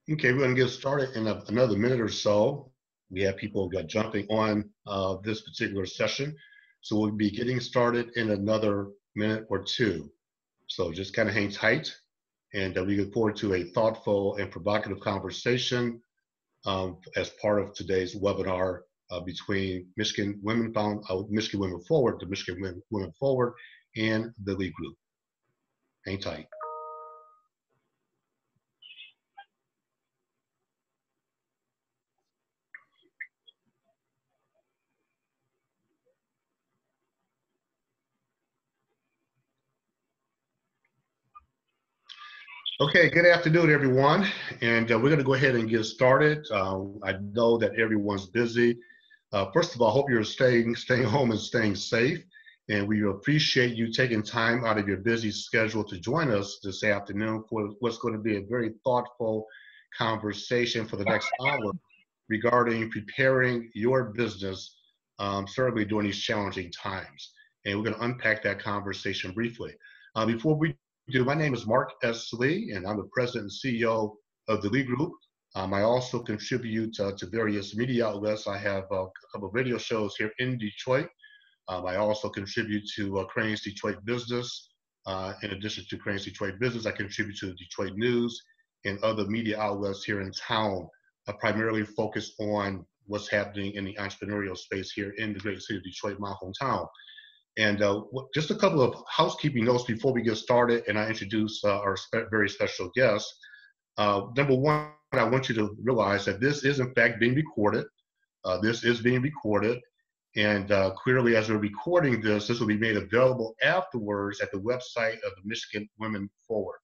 Okay, we're going to get started in another minute or so. We have people jumping on this particular session. So we'll be getting started in another minute or two. So just kind of hang tight. And we look forward to a thoughtful and provocative conversation as part of today's webinar between Michigan Women Forward, the Michigan Women Forward, and the Lead Group. Hang tight. Okay, good afternoon, everyone. And we're going to go ahead and get started. I know that everyone's busy. First of all, I hope you're staying home and staying safe. And we appreciate you taking time out of your busy schedule to join us this afternoon for what's going to be a very thoughtful conversation for the next hour regarding preparing your business, certainly during these challenging times. And we're going to unpack that conversation briefly. Before we do, my name is Mark S. Lee, and I'm the president and CEO of the Lee Group. I also contribute to various media outlets. I have a couple of radio shows here in Detroit. I also contribute to Crane's Detroit Business. In addition to Crane's Detroit Business, I contribute to the Detroit News and other media outlets here in town. I primarily focus on what's happening in the entrepreneurial space here in the great city of Detroit, my hometown. And just a couple of housekeeping notes before we get started and I introduce our very special guest. Number one, I want you to realize that this is in fact being recorded. This is being recorded. And clearly as we're recording this will be made available afterwards at the website of the Michigan Women Forward.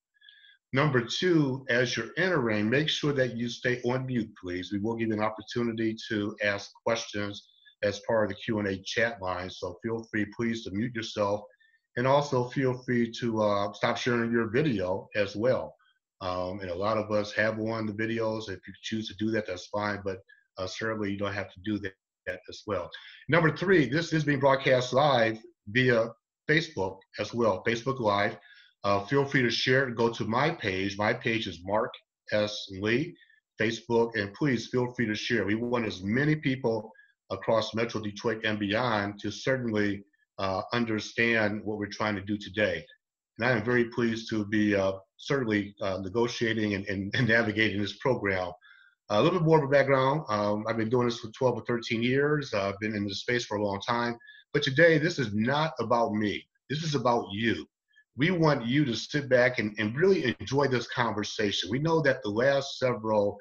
Number two, as you're entering, make sure that you stay on mute, please. We will give you an opportunity to ask questions as part of the Q&A chat line. So feel free, please, to mute yourself. And also feel free to stop sharing your video as well. And a lot of us have on the videos. If you choose to do that, that's fine. But certainly you don't have to do that as well. Number three, this is being broadcast live via Facebook as well, Facebook Live. Feel free to share it. Go to my page. My page is Mark S. Lee, Facebook. And please feel free to share. We want as many people across Metro Detroit and beyond to certainly understand what we're trying to do today. And I am very pleased to be certainly negotiating and navigating this program. A little bit more of a background. I've been doing this for 12 or 13 years. I've been in this space for a long time. But today, this is not about me. This is about you. We want you to sit back and really enjoy this conversation. We know that the last several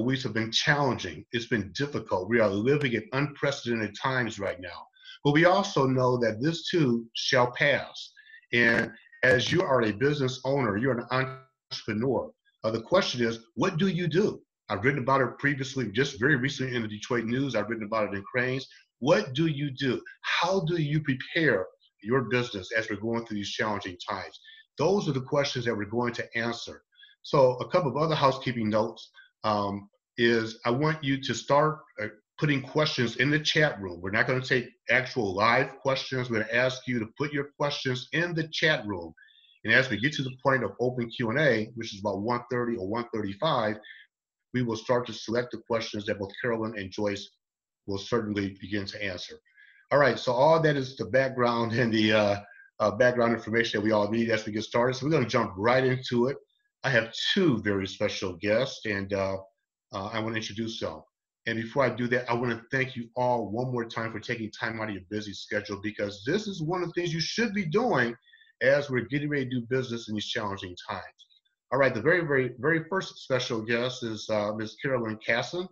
weeks have been challenging. It's been difficult. We are living in unprecedented times right now. But we also know that this too shall pass. And as you are a business owner, you're an entrepreneur. The question is, what do you do? I've written about it previously, just very recently in the Detroit News. I've written about it in Crane's. What do you do? How do you prepare your business as we're going through these challenging times? Those are the questions that we're going to answer. So a couple of other housekeeping notes is I want you to start putting questions in the chat room. We're not going to take actual live questions. We're going to ask you to put your questions in the chat room. And as we get to the point of open Q&A, which is about 1:30 or 1:35, we will start to select the questions that both Carolyn and Joyce will certainly begin to answer. All right, so all that is the background and the background information that we all need as we get started. So we're going to jump right into it. I have two very special guests, and I want to introduce them. And before I do that, I want to thank you all one more time for taking time out of your busy schedule, because this is one of the things you should be doing as we're getting ready to do business in these challenging times. All right, the very first special guest is Ms. Carolyn Cassin.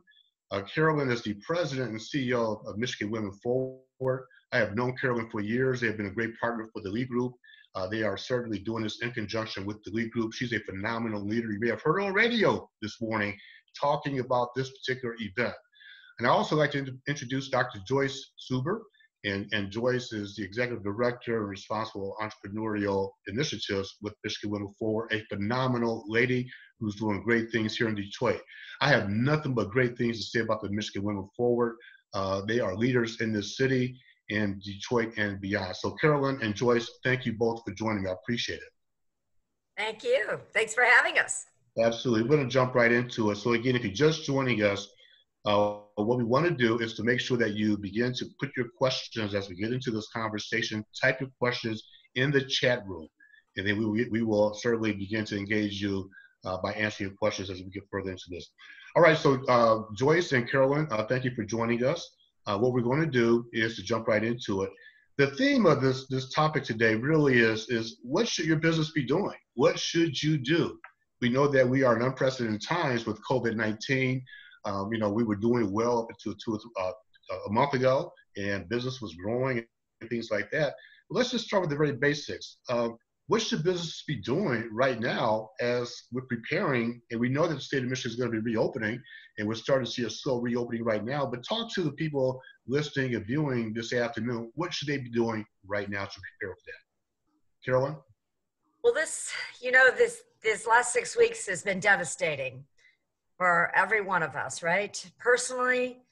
Carolyn is the president and CEO of Michigan Women Forward. I have known Carolyn for years. They have been a great partner for the Lead Group. They are certainly doing this in conjunction with the Lead Group. She's a phenomenal leader. You may have heard her on radio this morning talking about this particular event. And I also like to introduce Dr. Joyce Suber. And Joyce is the executive director and responsible for entrepreneurial initiatives with Michigan Women Forward, a phenomenal lady who's doing great things here in Detroit. I have nothing but great things to say about the Michigan Women Forward. They are leaders in this city, in Detroit and beyond. So Carolyn and Joyce, thank you both for joining me. I appreciate it. Thank you. Thanks for having us. Absolutely. We're going to jump right into it. So again, if you're just joining us, what we want to do is to make sure that you begin to put your questions as we get into this conversation. Type your questions in the chat room, and then we will certainly begin to engage you by answering your questions as we get further into this. All right, so Joyce and Carolyn, thank you for joining us. What we're going to do is to jump right into it. The theme of this topic today really is what should your business be doing? What should you do? We know that we are in unprecedented times with COVID-19. We were doing well up until a month ago, and business was growing and things like that. But let's just start with the very basics. What should businesses be doing right now as we're preparing? And we know that the state of Michigan is going to be reopening, and we're starting to see a slow reopening right now. But talk to the people listening and viewing this afternoon. What should they be doing right now to prepare for that? Carolyn? Well, this last 6 weeks has been devastating for every one of us, right? Personally,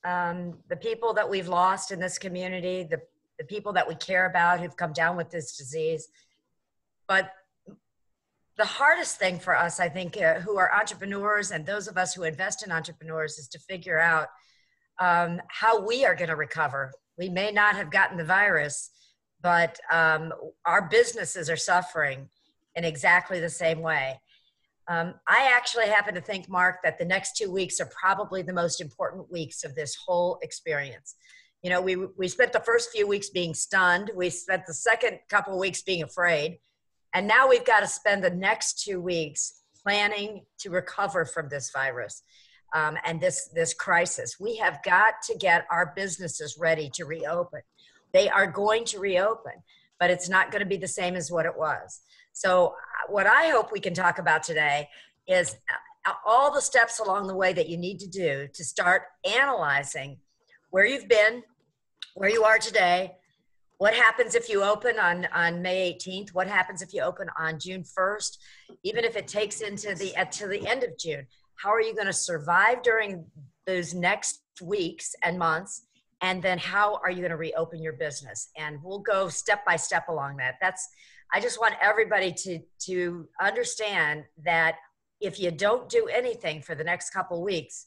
the people that we've lost in this community, the people that we care about who've come down with this disease. But the hardest thing for us, I think, who are entrepreneurs and those of us who invest in entrepreneurs, is to figure out how we are going to recover. We may not have gotten the virus, but our businesses are suffering in exactly the same way. I actually happen to think, Mark, that the next 2 weeks are probably the most important weeks of this whole experience. You know, we spent the first few weeks being stunned. We spent the second couple of weeks being afraid. And now we've got to spend the next 2 weeks planning to recover from this virus and this crisis. We have got to get our businesses ready to reopen. They are going to reopen, but it's not going to be the same as what it was. So what I hope we can talk about today is all the steps along the way that you need to do to start analyzing where you've been, where you are today, what happens if you open on May 18th, what happens if you open on June 1st, even if it takes to the end of June. How are you going to survive during those next weeks and months? And then how are you going to reopen your business? And we'll go step by step along that. I just want everybody to understand that if you don't do anything for the next couple of weeks,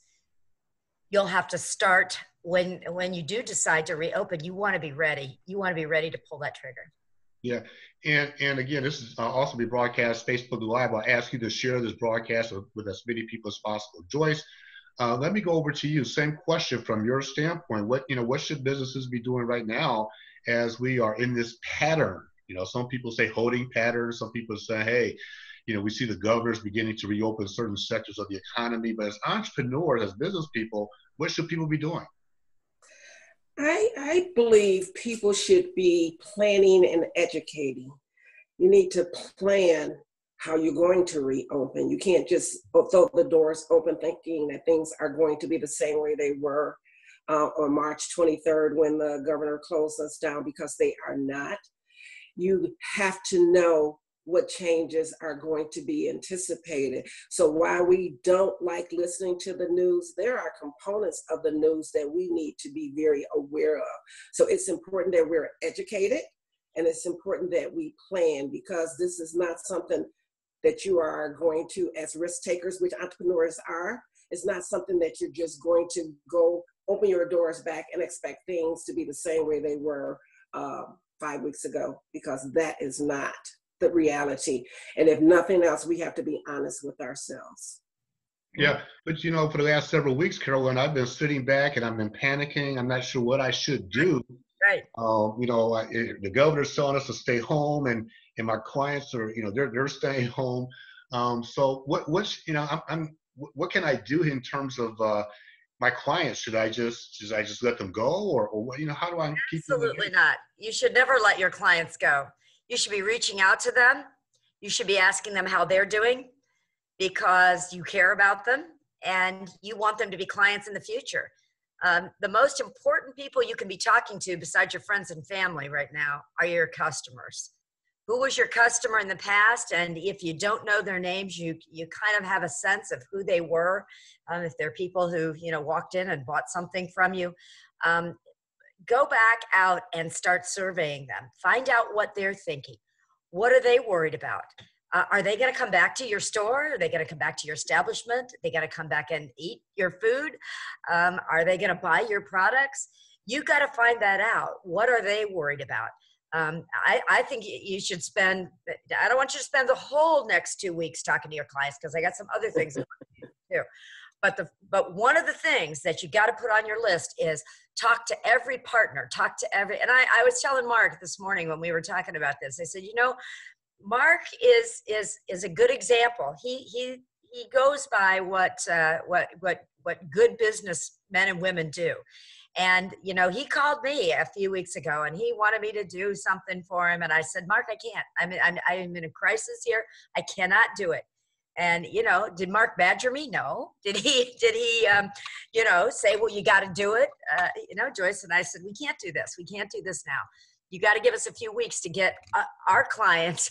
you'll have to start when you do decide to reopen. You want to be ready. You want to be ready to pull that trigger. Yeah. And again, this is also be broadcast Facebook Live. I'll ask you to share this broadcast with as many people as possible. Joyce, let me go over to you. Same question from your standpoint. What should businesses be doing right now as we are in this pattern? Some people say holding pattern. Some people say, hey, we see the governors beginning to reopen certain sectors of the economy. But as entrepreneurs, as business people, what should people be doing? I believe people should be planning and educating. You need to plan how you're going to reopen. You can't just throw the doors open thinking that things are going to be the same way they were on March 23rd when the governor closed us down, because they are not. You have to know what changes are going to be anticipated. So while we don't like listening to the news, there are components of the news that we need to be very aware of. So it's important that we're educated, and it's important that we plan, because this is not something that you are going to, as risk takers, which entrepreneurs are, it's not something that you're just going to go open your doors back and expect things to be the same way they were 5 weeks ago, because that is not the reality. And if nothing else, we have to be honest with ourselves. Yeah, but for the last several weeks, Carolyn, I've been sitting back and I've been panicking. I'm not sure what I should do. Right. The governor's telling us to stay home, and my clients are, they're staying home. So what can I do in terms of my clients? Should I just let them go, or what? How do I keep them? Absolutely not. You should never let your clients go. You should be reaching out to them. You should be asking them how they're doing, because you care about them and you want them to be clients in the future. The most important people you can be talking to besides your friends and family right now are your customers. Who was your customer in the past? And if you don't know their names, you kind of have a sense of who they were. If they're people who, walked in and bought something from you, go back out and start surveying them. Find out what they're thinking. What are they worried about? Are they going to come back to your store? Are they going to come back to your establishment? Are they going to come back and eat your food? Are they going to buy your products? You got to find that out. What are they worried about? I think you should spend, I don't want you to spend the whole next 2 weeks talking to your clients, because I got some other things I want you to do. But one of the things that you got to put on your list is talk to every partner, and I was telling Mark this morning when we were talking about this, I said, Mark is a good example. He goes by what good business men and women do. And, he called me a few weeks ago and he wanted me to do something for him. And I said, Mark, I can't. I'm in a crisis here. I cannot do it. And, did Mark badger me? No. Did he say, well, you got to do it? Joyce and I said, we can't do this. We can't do this now. You got to give us a few weeks to get our clients,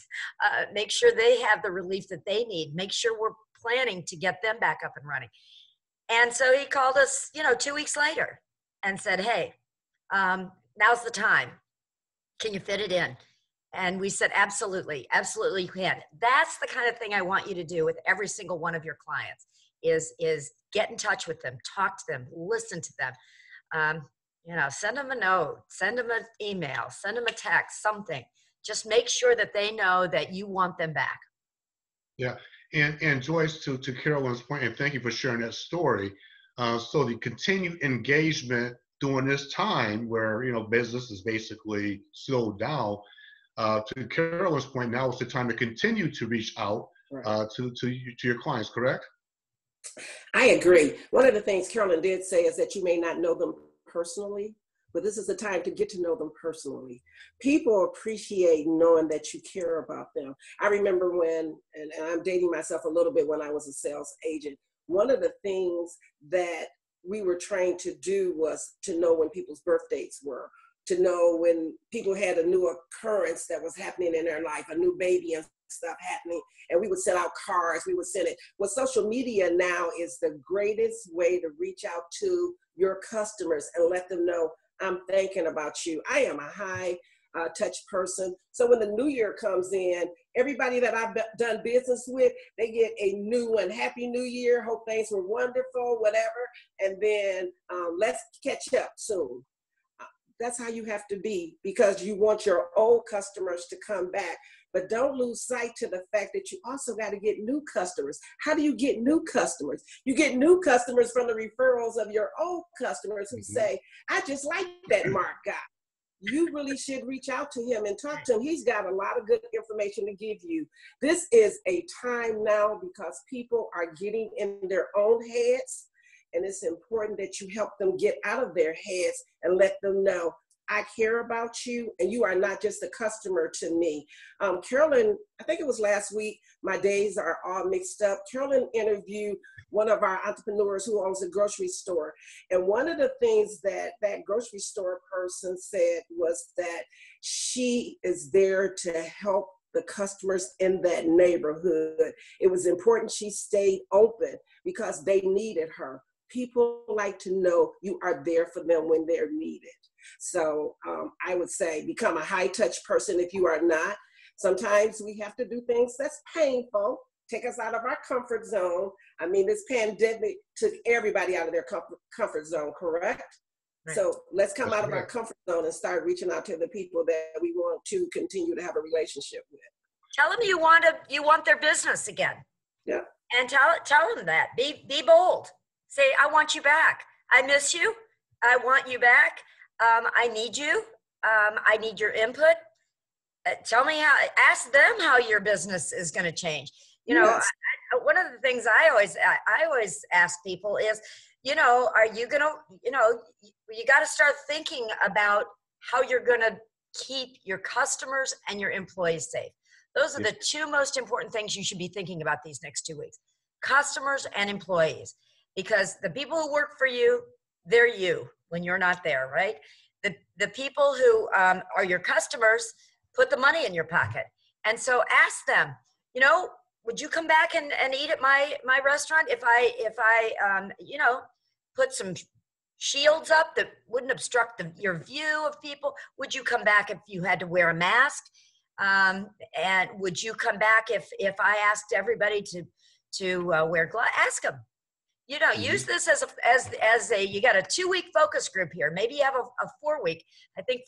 make sure they have the relief that they need, make sure we're planning to get them back up and running. And so he called us, 2 weeks later and said, hey, now's the time. Can you fit it in? And we said, absolutely, absolutely you can. That's the kind of thing I want you to do with every single one of your clients is get in touch with them, talk to them, listen to them. Send them a note, send them an email, send them a text, something. Just make sure that they know that you want them back. Yeah, and Joyce, to Carolyn's point, and thank you for sharing that story. So the continued engagement during this time where, business is basically slowed down, to Carolyn's point, now is the time to continue to reach out to your clients, correct? I agree. One of the things Carolyn did say is that you may not know them personally, but this is the time to get to know them personally. People appreciate knowing that you care about them. I remember when, and I'm dating myself a little bit, when I was a sales agent, one of the things that we were trained to do was to know when people's birth dates were, to know when people had a new occurrence that was happening in their life, a new baby and stuff happening, and we would send out cards, we would send it. Well, social media now is the greatest way to reach out to your customers and let them know, I'm thinking about you. I am a high touch person. So when the new year comes in, everybody that I've done business with, they get a new and happy new year, hope things were wonderful, whatever, and then let's catch up soon. That's how you have to be, because you want your old customers to come back. But don't lose sight to the fact that you also got to get new customers. How do you get new customers? You get new customers from the referrals of your old customers who say, I just like that Mark guy. You really should reach out to him and talk to him. He's got a lot of good information to give you. This is a time now because people are getting in their own heads, and it's important that you help them get out of their heads and let them know, I care about you, and you are not just a customer to me. Carolyn, I think it was last week, my days are all mixed up. Carolyn interviewed one of our entrepreneurs who owns a grocery store. And one of the things that that grocery store person said was that she is there to help the customers in that neighborhood. It was important she stayed open because they needed her. People like to know you are there for them when they're needed. So I would say become a high touch person if you are not. Sometimes we have to do things that's painful, take us out of our comfort zone. I mean, this pandemic took everybody out of their comfort zone, correct? Right. So let's come out of our comfort zone and start reaching out to the people that we want to continue to have a relationship with. Tell them you want their business again. Yeah. And tell them that. Be bold. Say, I want you back. I miss you. I want you back. I need you. I need your input. Tell me ask them how your business is going to change. Yes. One of the things I always ask people is, are you going to, you got to start thinking about how you're going to keep your customers and your employees safe. Those are the two most important things you should be thinking about these next 2 weeks, customers and employees, because the people who work for you, they're you when you're not there, right? The people who are your customers put the money in your pocket. And so ask them, would you come back and eat at my restaurant if I put some shields up that wouldn't obstruct your view of people? Would you come back if you had to wear a mask? And would you come back if I asked everybody to wear gloves? Ask them. You know, use this as a you got a 2-week focus group here. Maybe you have a 4-week. I think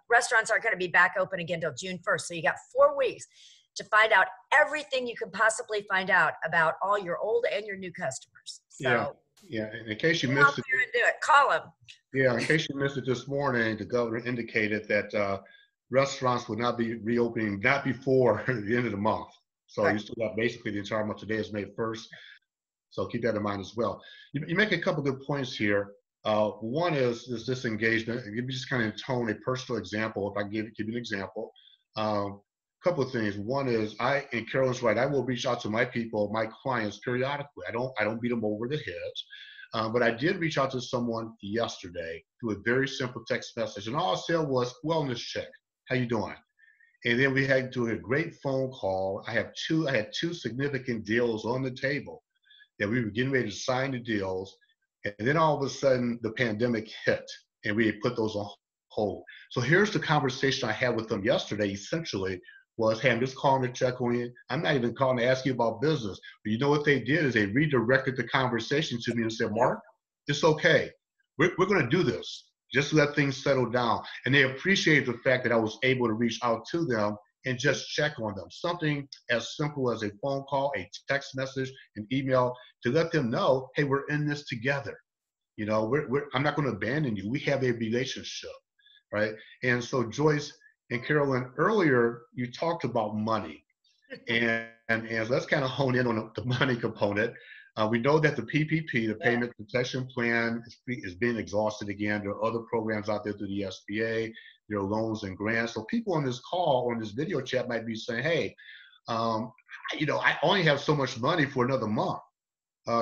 restaurants aren't going to be back open again till June 1st. So you got 4 weeks to find out everything you can possibly find out about all your old and your new customers. So yeah. In case you get missed out there and do it. Call them. Yeah, in case you missed it this morning, the governor indicated that restaurants would not be reopening not before the end of the month. So you still got basically the entire month. Today is May 1st. So keep that in mind as well. You make a couple good points here. One is disengagement. Give me just kind of tone a personal example. If I give you an example, couple of things. One is and Carolyn's right. I will reach out to my people, my clients periodically. I don't beat them over the head. But I did reach out to someone yesterday through a very simple text message, and all I said was wellness check. How you doing? And then we had to do a great phone call. I had two significant deals on the table that we were getting ready to sign the deals, and then all of a sudden the pandemic hit, and we had put those on hold. So here's the conversation I had with them yesterday. Essentially, was, hey, I'm just calling to check on you. I'm not even calling to ask you about business. But you know what they did is they redirected the conversation to me and said, Mark, it's okay. We're going to do this. Just let things settle down. And they appreciated the fact that I was able to reach out to them and just check on them. Something as simple as a phone call, a text message, an email to let them know, hey, we're in this together. You know, I'm not going to abandon you. We have a relationship, right? And so Joyce and Carolyn, earlier you talked about money, and let's kind of hone in on the money component. We know that the PPP, the Payment Protection Plan, is being exhausted again. There are other programs out there through the SBA. There are loans and grants. So people on this call, on this video chat, might be saying, hey, you know, I only have so much money for another month.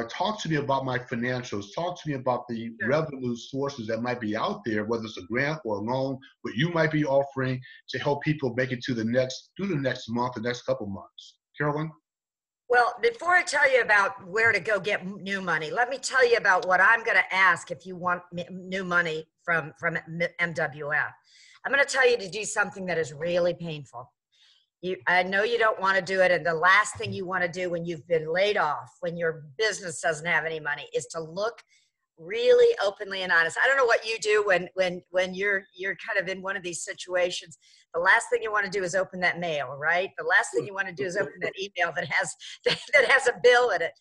Talk to me about my financials. Talk to me about the revenue sources that might be out there, whether it's a grant or a loan, what you might be offering to help people make it through the next month, the next couple months. Carolyn? Well, before I tell you about where to go get new money, let me tell you about what I'm going to ask if you want new money from MWF. I'm going to tell you to do something that is really painful. I know you don't want to do it, and the last thing you want to do when you've been laid off, when your business doesn't have any money, is to look really openly and honest. I don't know what you do when you're kind of in one of these situations. The last thing you want to do is open that mail, right? The last thing you want to do is open that email that has a bill in it,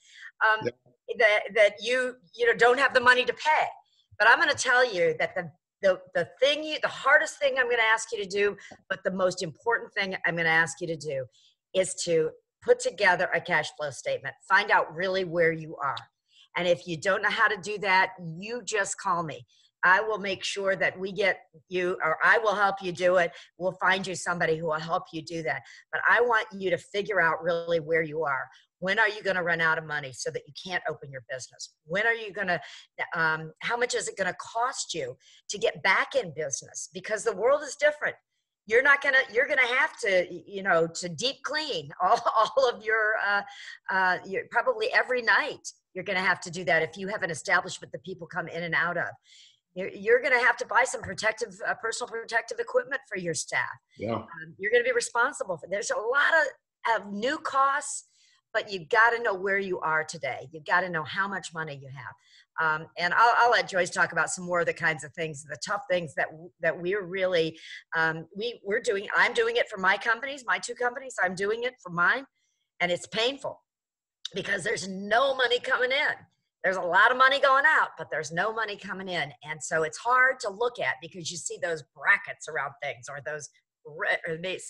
that you don't have the money to pay. But I'm going to tell you that the hardest thing I'm going to ask you to do, but the most important thing I'm going to ask you to do, is to put together a cash flow statement. Find out really where you are. And if you don't know how to do that, you just call me. I will make sure that we get you, or I will help you do it. We'll find you somebody who will help you do that. But I want you to figure out really where you are. When are you going to run out of money so that you can't open your business? When are you going to, how much is it going to cost you to get back in business? Because the world is different. You're going to have to, to deep clean all of your probably every night. You're going to have to do that if you have an establishment that people come in and out of. You're going to have to buy some personal protective equipment for your staff. Yeah. You're going to be responsible for. There's a lot of new costs, but you've got to know where you are today. You've got to know how much money you have. And I'll let Joyce talk about some more of the kinds of things, the tough things that we're really, we're doing. I'm doing it for my companies, my 2 companies. I'm doing it for mine, and it's painful because there's no money coming in. There's a lot of money going out, but there's no money coming in. And so it's hard to look at because you see those brackets around things, or those,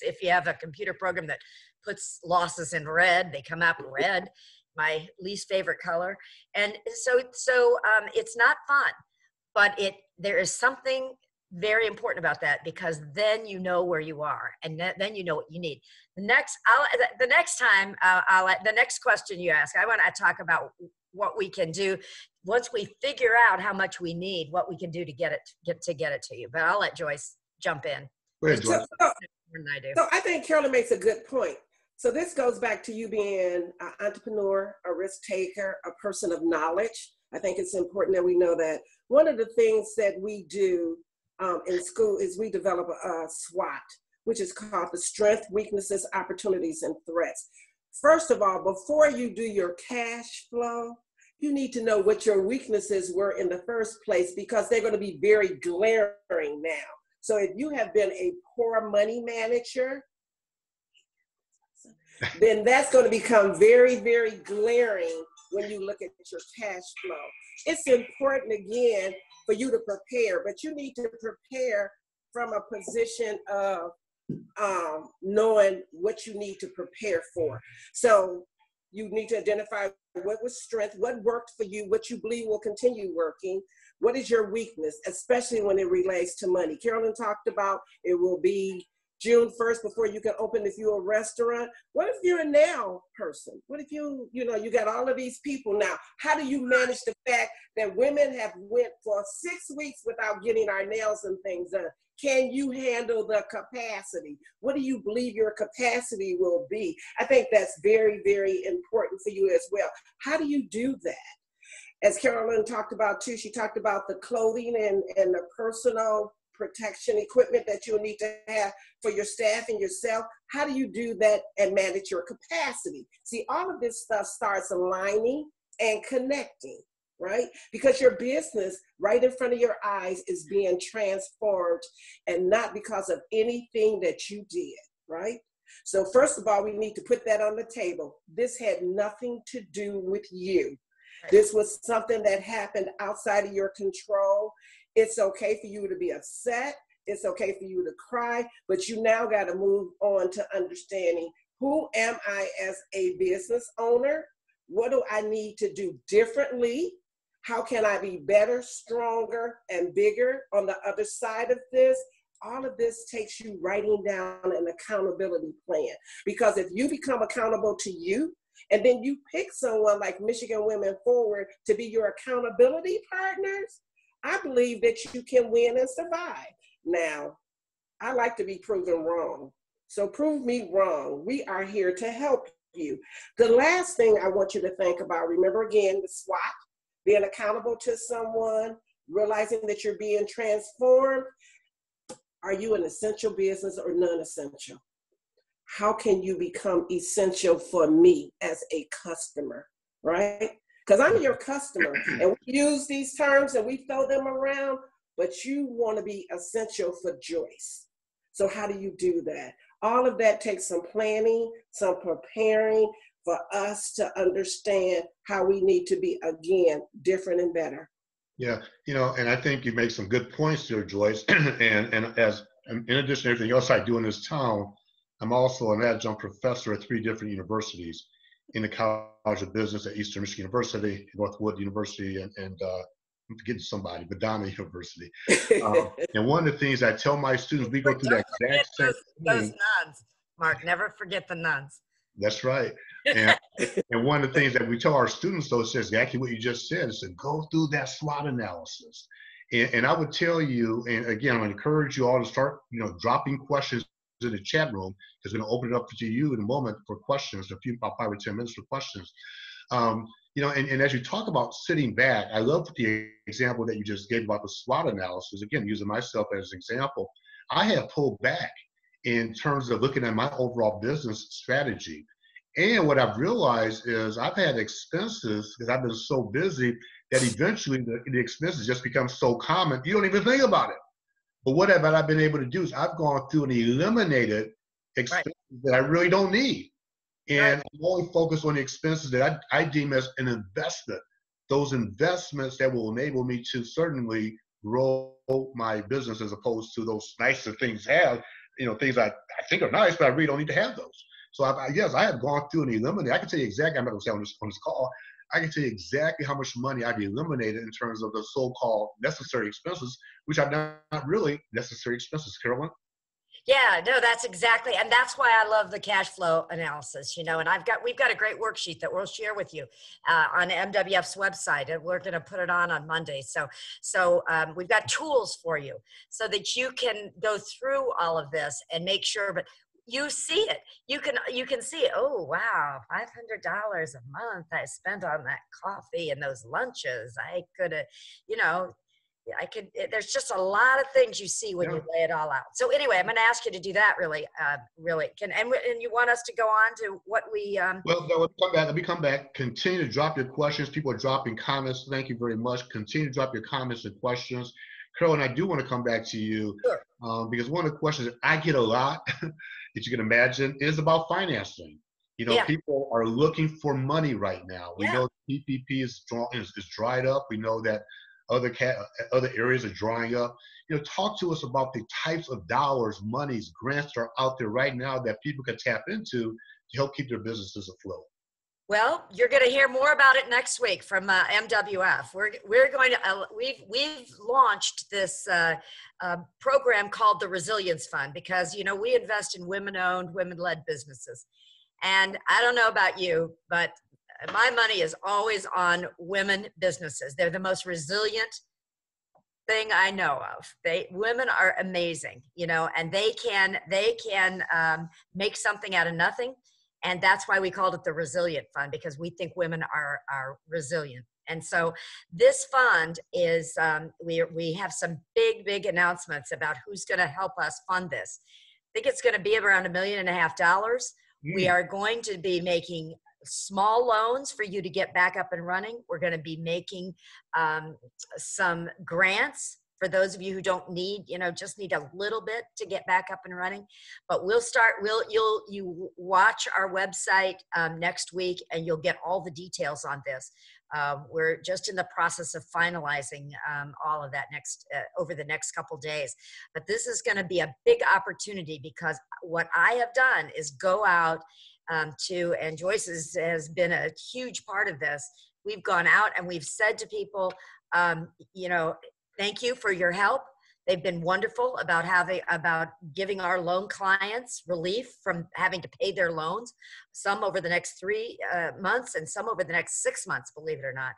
if you have a computer program that puts losses in red, they come out red, my least favorite color. And so it's not fun, but there is something very important about that, because then you know where you are, and then you know what you need. The next question you ask, I want to talk about what we can do once we figure out how much we need, what we can do to get it to you. But I'll let Joyce jump in. Go ahead, Joyce. So I think Carolyn makes a good point. So this goes back to you being an entrepreneur, a risk taker, a person of knowledge. I think it's important that we know that one of the things that we do in school is we develop a SWOT, which is called the Strength, Weaknesses, Opportunities, and Threats. First of all, before you do your cash flow, you need to know what your weaknesses were in the first place, because they're going to be very glaring now. So if you have been a poor money manager, then that's going to become very, very glaring when you look at your cash flow. It's important, again, for you to prepare, but you need to prepare from a position of knowing what you need to prepare for. So you need to identify what was strength, what worked for you, what you believe will continue working. What is your weakness, especially when it relates to money? Carolyn talked about it will be June 1st before you can open if you're a restaurant. What if you're a nail person? What if you got all of these people now? How do you manage the fact that women have went for 6 weeks without getting our nails and things done? Can you handle the capacity? What do you believe your capacity will be? I think that's very, very important for you as well. How do you do that? As Carolyn talked about too, she talked about the clothing and the personal protection equipment that you'll need to have for your staff and yourself. How do you do that and manage your capacity? See, all of this stuff starts aligning and connecting, right? Because your business right in front of your eyes is being transformed, and not because of anything that you did, right? So first of all, we need to put that on the table. This had nothing to do with you. This was something that happened outside of your control. It's okay for you to be upset. It's okay for you to cry, but you now got to move on to understanding, who am I as a business owner? What do I need to do differently? How can I be better, stronger, and bigger on the other side of this? All of this takes you writing down an accountability plan, because if you become accountable to you, and then you pick someone like Michigan Women Forward to be your accountability partners, I believe that you can win and survive. Now, I like to be proven wrong. So prove me wrong. We are here to help you. The last thing I want you to think about, remember again, the SWOT, being accountable to someone, realizing that you're being transformed. Are you an essential business or non-essential? How can you become essential for me as a customer, right? Because I'm your customer, and we use these terms and we throw them around, but you want to be essential for Joyce. So how do you do that? All of that takes some planning, some preparing for us to understand how we need to be, again, different and better. Yeah, and I think you make some good points there, Joyce. and as in addition to everything else I do in this town, I'm also an adjunct professor at 3 different universities, in the College of Business at Eastern Michigan University, Northwood University, and I'm forgetting somebody, Madonna University. And one of the things I tell my students, we go through that exact same those thing. nuns, Mark, never forget the nuns. That's right. And one of the things that we tell our students, though, is exactly what you just said, is to go through that SWOT analysis. And I would tell you, and again, I would encourage you all to start, dropping questions in the chat room, because we're going to open it up to you in a moment for questions, about 5 or 10 minutes for questions. And as you talk about sitting back, I love the example that you just gave about the SWOT analysis. Again, using myself as an example, I have pulled back in terms of looking at my overall business strategy. And what I've realized is I've had expenses, because I've been so busy, that eventually the expenses just become so common, you don't even think about it. But what have I been able to do is I've gone through and eliminated expenses that I really don't need. And I'm only focused on the expenses that I deem as an investment. Those investments that will enable me to certainly grow my business, as opposed to those nicer things things I think are nice, but I really don't need to have those. So yes, I have gone through and eliminated. I can tell you exactly, I'm not going to say on this call, I can tell you exactly how much money I've eliminated in terms of the so-called necessary expenses, which are not really necessary expenses, Carolyn. Yeah, no, that's exactly, and that's why I love the cash flow analysis, and we've got a great worksheet that we'll share with you on MWF's website, and we're going to put it on Monday. So we've got tools for you so that you can go through all of this and make sure, but you see it. You can see it. Oh, wow, $500 a month I spent on that coffee and those lunches. I could have, there's just a lot of things you see when you lay it all out. So anyway, I'm going to ask you to do that really. And you want us to go on to what we, Well, no, let me come back. Continue to drop your questions. People are dropping comments. Thank you very much. Continue to drop your comments and questions. Carolyn, I do want to come back to you. Sure. Because one of the questions that I get a lot, that you can imagine, is about financing. People are looking for money right now. We know PPP is dried up. We know that other areas are drying up. Talk to us about the types of dollars, monies, grants that are out there right now that people can tap into to help keep their businesses afloat. Well, you're going to hear more about it next week from MWF. We're going to we've launched this program called the Resilience Fund because we invest in women-owned, women-led businesses, and I don't know about you, but my money is always on women businesses. They're the most resilient thing I know of. Women are amazing, and they can make something out of nothing. And that's why we called it the Resilient Fund, because we think women are resilient. And so this fund is, we have some big announcements about who's going to help us fund this. I think it's going to be around $1.5 million. We are going to be making small loans for you to get back up and running. We're going to be making some grants for those of you who don't need, just need a little bit to get back up and running. But you watch our website next week and you'll get all the details on this. We're just in the process of finalizing all of that over the next couple days. But this is going to be a big opportunity because what I have done is go out and Joyce has been a huge part of this. We've gone out and we've said to people, thank you for your help. They've been wonderful about giving our loan clients relief from having to pay their loans, some over the next 3 months and some over the next 6 months, believe it or not.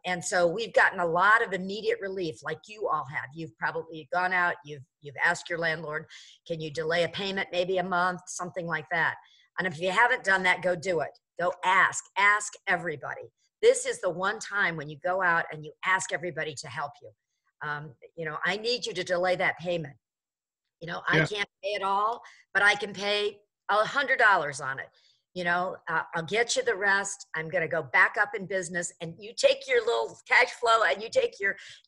And so we've gotten a lot of immediate relief like you all have. You've probably gone out, you've asked your landlord, can you delay a payment maybe a month, something like that. And if you haven't done that, go do it. Go ask everybody. This is the one time when you go out and you ask everybody to help you. I need you to delay that payment. I can't pay it all, but I can pay $100 on it. I'll get you the rest. I'm going to go back up in business, and you take your little cash flow and you take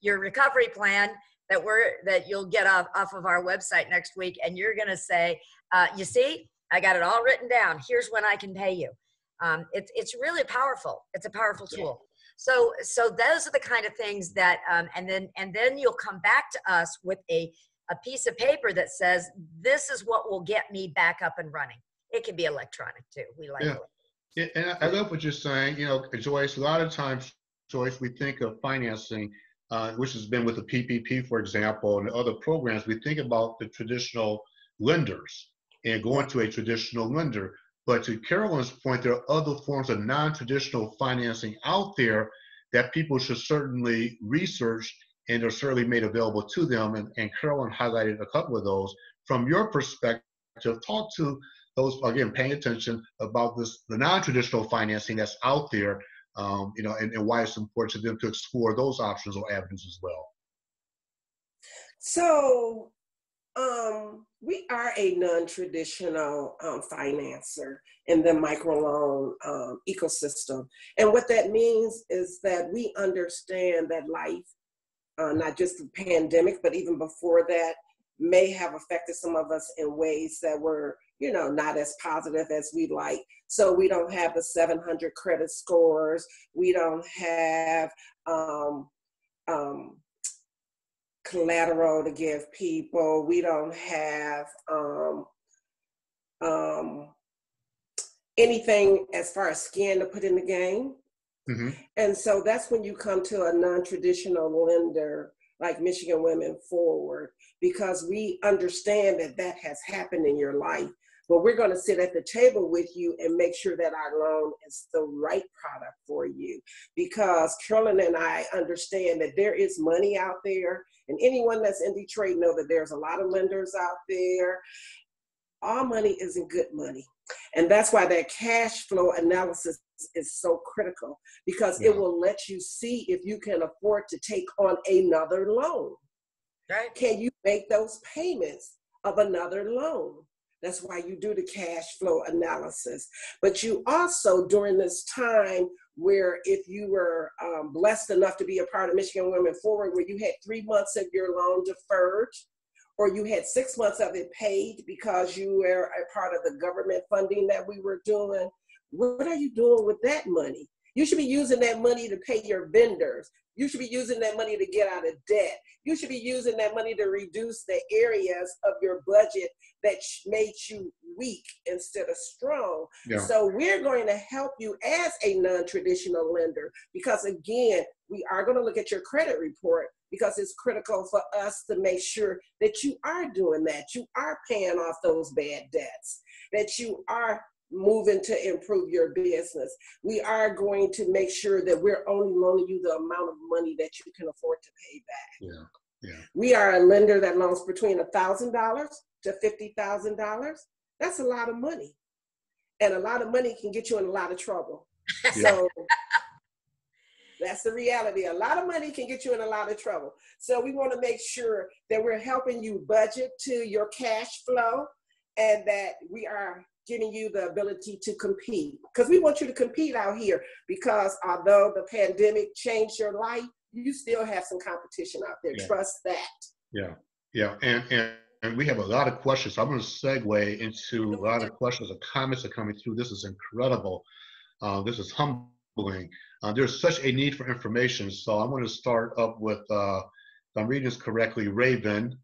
your recovery plan that you'll get off of our website next week. And you're going to say, you see, I got it all written down. Here's when I can pay you. It's really powerful. It's a powerful tool. So those are the kind of things that, and then you'll come back to us with a piece of paper that says, this is what will get me back up and running. It can be electronic too. We like it. Yeah, and I love what you're saying. Joyce, a lot of times, Joyce, we think of financing, which has been with the PPP, for example, and other programs. We think about the traditional lenders and going to a traditional lender. But to Carolyn's point, there are other forms of non-traditional financing out there that people should certainly research and are certainly made available to them. And Carolyn highlighted a couple of those. From your perspective, talk to those, again, paying attention about the non-traditional financing that's out there, and why it's important to them to explore those options or avenues as well. So we are a non-traditional financer in the microloan ecosystem. And what that means is that we understand that life, not just the pandemic, but even before that, may have affected some of us in ways that were, not as positive as we'd like. So we don't have the 700 credit scores. We don't have collateral to give people. We don't have anything as far as skin to put in the game. Mm-hmm. And so that's when you come to a non-traditional lender like Michigan Women Forward, because we understand that has happened in your life. But we're going to sit at the table with you and make sure that our loan is the right product for you. Because Carolyn and I understand that there is money out there, and anyone that's in Detroit know that there's a lot of lenders out there. All money isn't good money. And that's why that cash flow analysis is so critical because it will let you see if you can afford to take on another loan. Right. Can you make those payments of another loan? That's why you do the cash flow analysis. But you also, during this time where if you were blessed enough to be a part of Michigan Women Forward, where you had 3 months of your loan deferred, or you had 6 months of it paid because you were a part of the government funding that we were doing, what are you doing with that money? You should be using that money to pay your vendors. You should be using that money to get out of debt. You should be using that money to reduce the areas of your budget that made you weak instead of strong. Yeah. So we're going to help you as a non-traditional lender because, again, we are going to look at your credit report because it's critical for us to make sure that you are doing that. You are paying off those bad debts, that you are moving to improve your business. We are going to make sure that we're only loaning you the amount of money that you can afford to pay back. Yeah. We are a lender that loans between $1,000 to $50,000. That's a lot of money. And a lot of money can get you in a lot of trouble. So that's the reality. A lot of money can get you in a lot of trouble. So we want to make sure that we're helping you budget to your cash flow and that we are giving you the ability to compete, because we want you to compete out here, because although the pandemic changed your life, you still have some competition out there. Trust that. Yeah. And we have a lot of questions. So I'm going to segue into a lot of questions and comments are coming through. This is incredible. This is humbling. There's such a need for information. So I'm going to start up with, if I'm reading this correctly, Raven.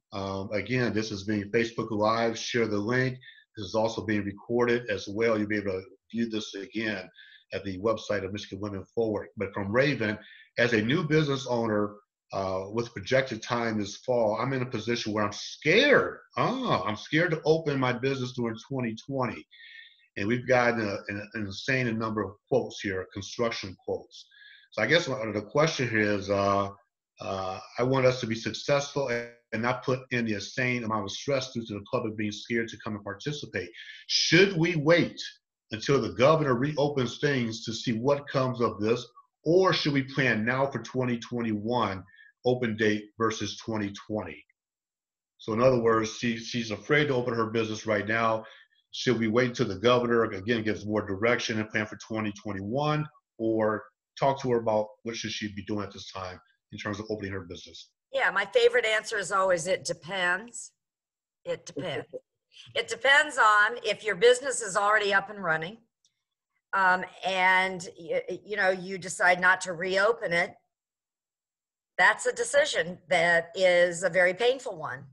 Again, this is being Facebook Live. Share the link. This is also being recorded as well. You'll be able to view this again at the website of Michigan Women Forward. But from Raven, as a new business owner with projected time this fall, I'm in a position where I'm scared. I'm scared to open my business during 2020. And we've gotten an insane number of quotes here, construction quotes. So I guess the question here is, I want us to be successful and not put in the insane amount of stress due to the public being scared to come and participate. Should we wait until the governor reopens things to see what comes of this, or should we plan now for 2021 open date versus 2020? So in other words, she's afraid to open her business right now. Should we wait until the governor, again, gives more direction and plan for 2021, or talk to her about what should she be doing at this time in terms of opening her business? Yeah, my favorite answer is always, it depends. It depends. It depends on if your business is already up and running, and you decide not to reopen it. That's a decision that is a very painful one,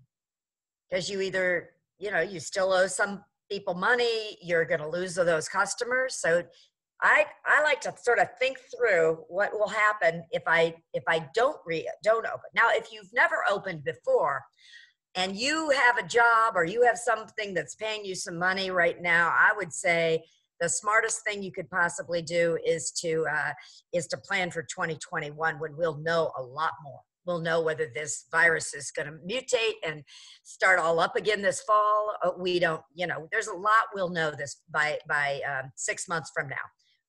because you either, you still owe some people money, you're going to lose those customers. So I like to sort of think through what will happen if I don't open. Now, if you've never opened before and you have a job or you have something that's paying you some money right now, I would say the smartest thing you could possibly do is to plan for 2021, when we'll know a lot more. We'll know whether this virus is going to mutate and start all up again this fall. We don't, there's a lot we'll know this by 6 months from now,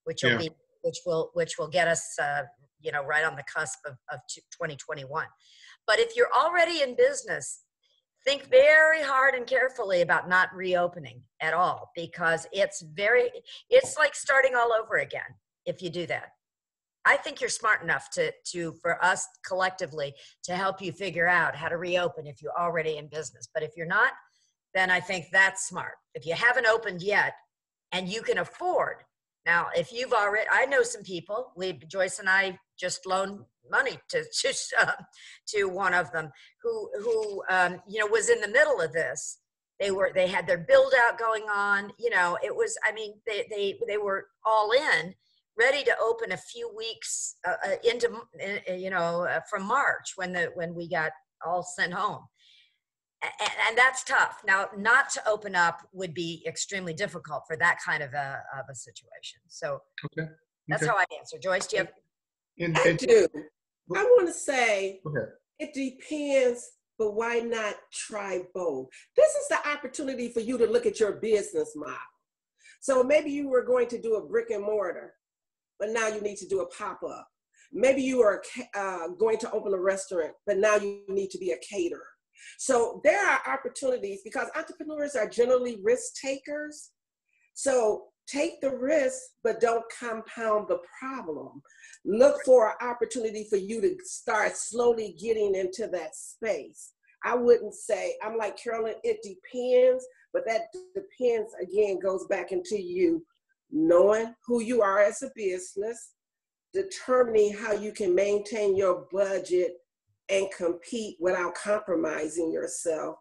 which will get us, right on the cusp of 2021. But if you're already in business, think very hard and carefully about not reopening at all, because it's like starting all over again if you do that. I think you're smart enough for us collectively to help you figure out how to reopen if you're already in business. But if you're not, then I think that's smart. If you haven't opened yet and you can afford, now if you've already, I know some people, Joyce and I just loaned money to one of them who was in the middle of this. They had their build out going on. It was, they were all in, ready to open a few weeks from March when we got all sent home. And that's tough. Now, not to open up would be extremely difficult for that kind of a situation. So that's how I answer. Joyce, do you have? I do. I want to say it depends, but why not try both? This is the opportunity for you to look at your business model. So maybe you were going to do a brick and mortar, but now you need to do a pop-up. Maybe you are going to open a restaurant, but now you need to be a caterer. So there are opportunities because entrepreneurs are generally risk takers. So take the risk, but don't compound the problem. Look for an opportunity for you to start slowly getting into that space. I wouldn't say, I'm like Carolyn, it depends, but that depends, again, goes back into you knowing who you are as a business, determining how you can maintain your budget and compete without compromising yourself,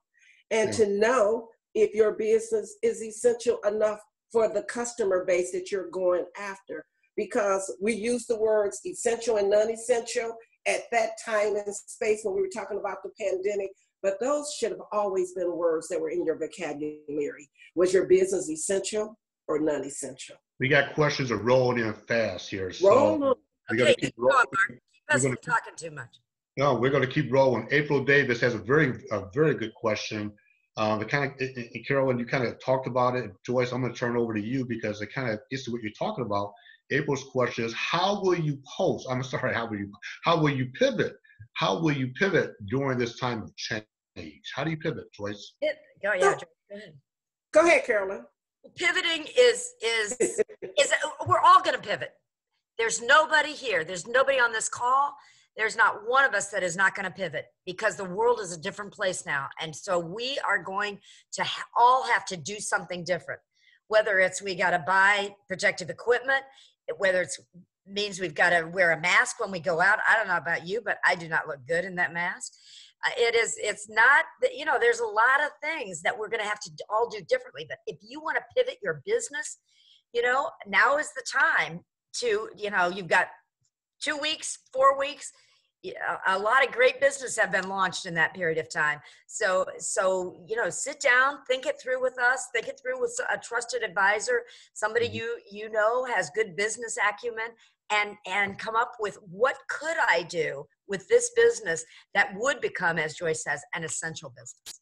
and to know if your business is essential enough for the customer base that you're going after. Because we use the words essential and non-essential at that time and space when we were talking about the pandemic, but those should have always been words that were in your vocabulary. Was your business essential or non-essential? We got questions are rolling in fast here. Roll on. We're going to keep rolling. Keep us from talking too much. No, we're going to keep rolling. April Davis has a very good question. Carolyn, you kind of talked about it. Joyce, I'm going to turn it over to you because it kind of gets to what you're talking about. April's question is, how will you pivot? How will you pivot during this time of change? How do you pivot, Joyce? Joyce, go ahead, Carolyn. Pivoting is we're all going to pivot. There's nobody here. There's nobody on this call. There's not one of us that is not going to pivot because the world is a different place now. And so we are going to all have to do something different, whether it's we got to buy protective equipment, whether it's means we've got to wear a mask when we go out. I don't know about you, but I do not look good in that mask. It's not, there's a lot of things that we're going to have to all do differently. But if you want to pivot your business, now is the time to, you've got 2 weeks, 4 weeks. A lot of great business have been launched in that period of time. So sit down, think it through with us, think it through with a trusted advisor, somebody you know has good business acumen, and come up with what could I do with this business that would become, as Joyce says, an essential business.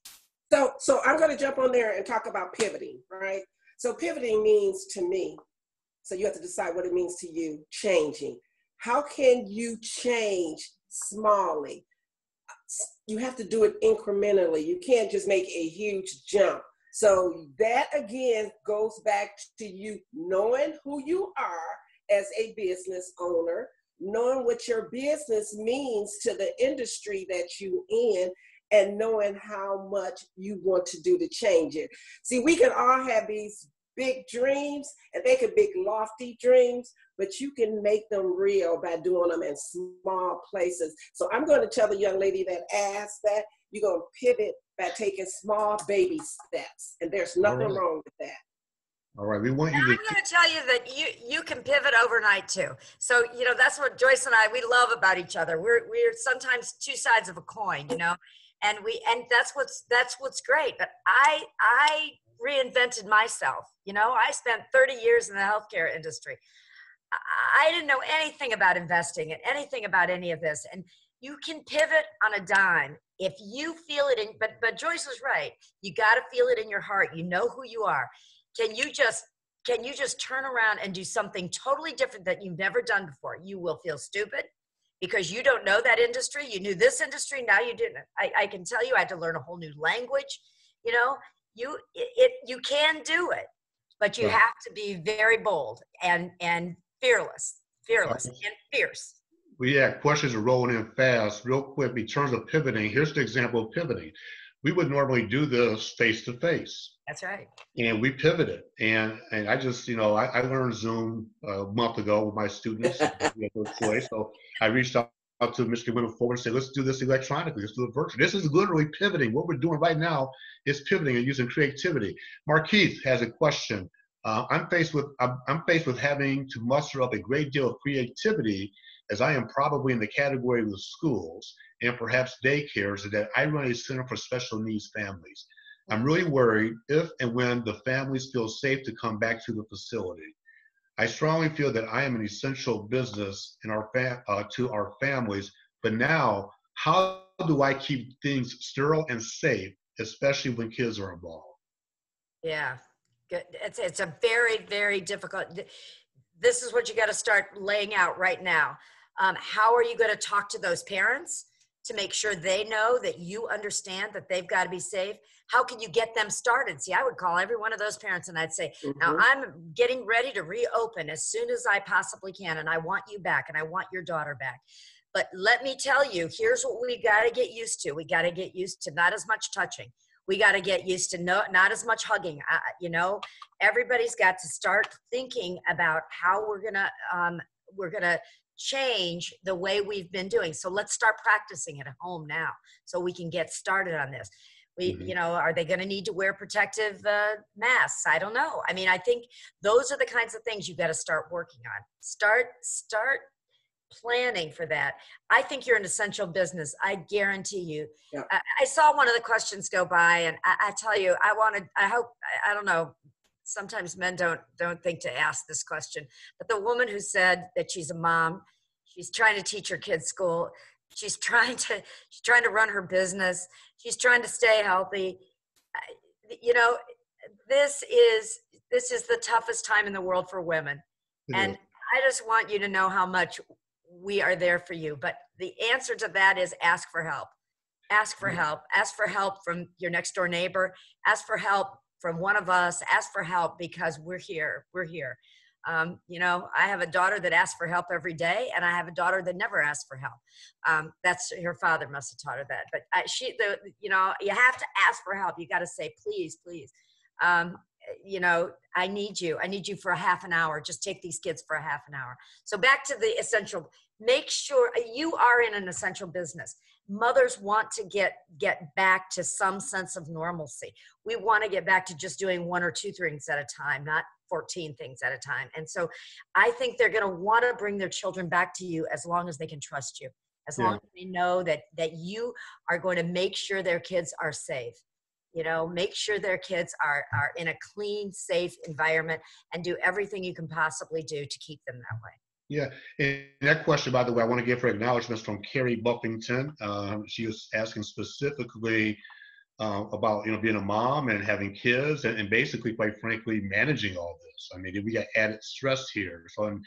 So I'm going to jump on there and talk about pivoting, right? So pivoting means to me, so you have to decide what it means to you, changing. How can you change smallly? You have to do it incrementally. You can't just make a huge jump. So that again goes back to you knowing who you are as a business owner, knowing what your business means to the industry that you're in, and knowing how much you want to do to change it. See, we can all have these big dreams, and they could be lofty dreams, but you can make them real by doing them in small places. So I'm going to tell the young lady that asked that, you're going to pivot by taking small baby steps, and there's nothing wrong with that. All right, we want you to. I'm going to tell you that you can pivot overnight too. So that's what Joyce and I we love about each other. We're sometimes two sides of a coin, and that's what's great. But I reinvented myself. I spent 30 years in the healthcare industry. I didn't know anything about investing and anything about any of this. And you can pivot on a dime if you feel it in. But Joyce was right. You got to feel it in your heart. You know who you are. Can you just turn around and do something totally different that you've never done before? You will feel stupid because you don't know that industry. You knew this industry, now you didn't. I can tell you I had to learn a whole new language. You can do it, but you have to be very bold and fearless and fierce. Well, yeah, questions are rolling in fast. Real quick, in terms of pivoting, here's the example of pivoting. We would normally do this face-to-face. That's right. And we pivoted. And I just, I learned Zoom a month ago with my students. We had no choice. So I reached out to Michigan Women Forward and said, let's do this electronically. Let's do it virtually. This is literally pivoting. What we're doing right now is pivoting and using creativity. Markeith has a question. I'm faced with having to muster up a great deal of creativity as I am probably in the category of the schools and perhaps daycares that I run a center for special needs families. I'm really worried if and when the families feel safe to come back to the facility. I strongly feel that I am an essential business in to our families, but now how do I keep things sterile and safe, especially when kids are involved? Yeah, it's a very, very difficult. this is what you got to start laying out right now. How are you going to talk to those parents to make sure they know that you understand that they've got to be safe? How can you get them started? See, I would call every one of those parents and I'd say, now I'm getting ready to reopen as soon as I possibly can. And I want you back and I want your daughter back. But let me tell you, here's what we got to get used to. We got to get used to not as much touching. We got to get used to not as much hugging. You know, everybody's got to start thinking about how we're gonna change the way we've been doing. So let's start practicing it at home now, so we can get started on this. You know, are they going to need to wear protective masks? I don't know. I mean, I think those are the kinds of things you got to start working on. Start planning for that. I think you're an essential business. I guarantee you. Yeah. I saw one of the questions go by, and I tell you, I don't know, sometimes men don't think to ask this question, but the woman who said that she's a mom, she's trying to teach her kids school, she's trying to run her business, she's trying to stay healthy. You know, this is the toughest time in the world for women. And I just want you to know how much we are there for you. But the answer to that is ask for help. Ask for help. Ask for help from your next door neighbor. Ask for help from one of us. Ask for help, because we're here. We're here. You know, I have a daughter that asks for help every day, and I have a daughter that never asks for help. That's her father must have taught her that. But you know, you have to ask for help. You got to say, please, please. You know, I need you for a half an hour. Just take these kids for a half an hour. So back to the essential, make sure you are in an essential business. Mothers want to get back to some sense of normalcy. We want to get back to just doing 1 or 2 things at a time, not 14 things at a time. And so I think they're going to want to bring their children back to you as long as they can trust you, as long as they know that you are going to make sure their kids are safe. You know, make sure their kids are in a clean, safe environment, and do everything you can possibly do to keep them that way. Yeah, and that question, by the way, I want to give her acknowledgments from Carrie Buffington. She was asking specifically about, you know, being a mom and having kids, and basically, quite frankly, managing all this. I mean, we got added stress here. So, and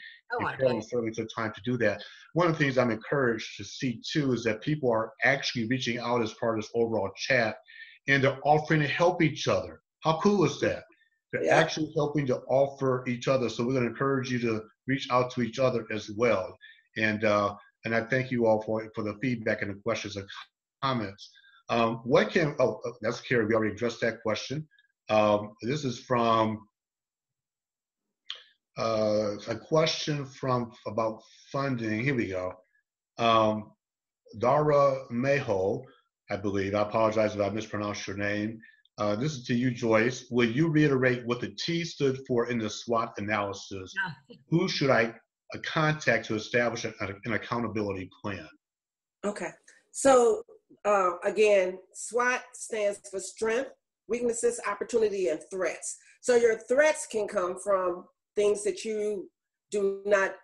Carolyn certainly took time to do that. One of the things I'm encouraged to see, too, is that people are actually reaching out as part of this overall chat, and they're offering to help each other. How cool is that? They're actually helping to offer each other. So we're going to encourage you to reach out to each other as well. And I thank you all for the feedback and the questions and comments. That's Carrie. We already addressed that question. This is from a question about funding. Here we go. Dara Meho, I believe. I apologize if I mispronounced your name. This is to you, Joyce. Will you reiterate what the T stood for in the SWOT analysis? Who should I contact to establish an accountability plan? Okay. So again, SWOT stands for strength, weaknesses, opportunity, and threats. So your threats can come from things that you do not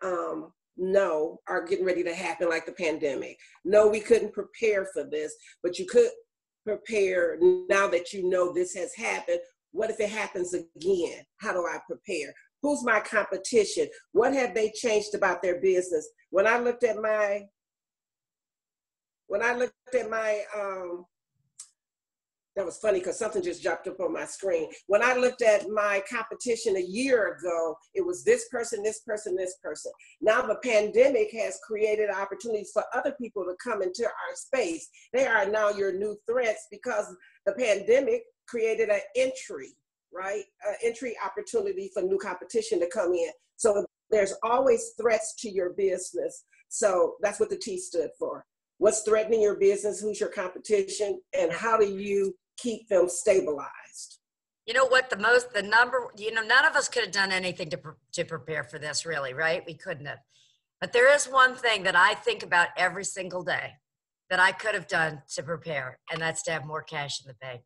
know are getting ready to happen, like the pandemic. No, we couldn't prepare for this, but you could prepare now that you know this has happened. What if it happens again? How do I prepare? Who's my competition? What have they changed about their business? When I looked at my that was funny because something just jumped up on my screen. When I looked at my competition a year ago, it was this person, this person, this person. Now the pandemic has created opportunities for other people to come into our space. They are now your new threats because the pandemic created an entry, right? An entry opportunity for new competition to come in. So there's always threats to your business. So that's what the T stood for. What's threatening your business? Who's your competition? And how do you keep them stabilized? You know what, none of us could have done anything to prepare for this, really, right? We couldn't have. But there is one thing that I think about every single day that I could have done to prepare, and that's to have more cash in the bank.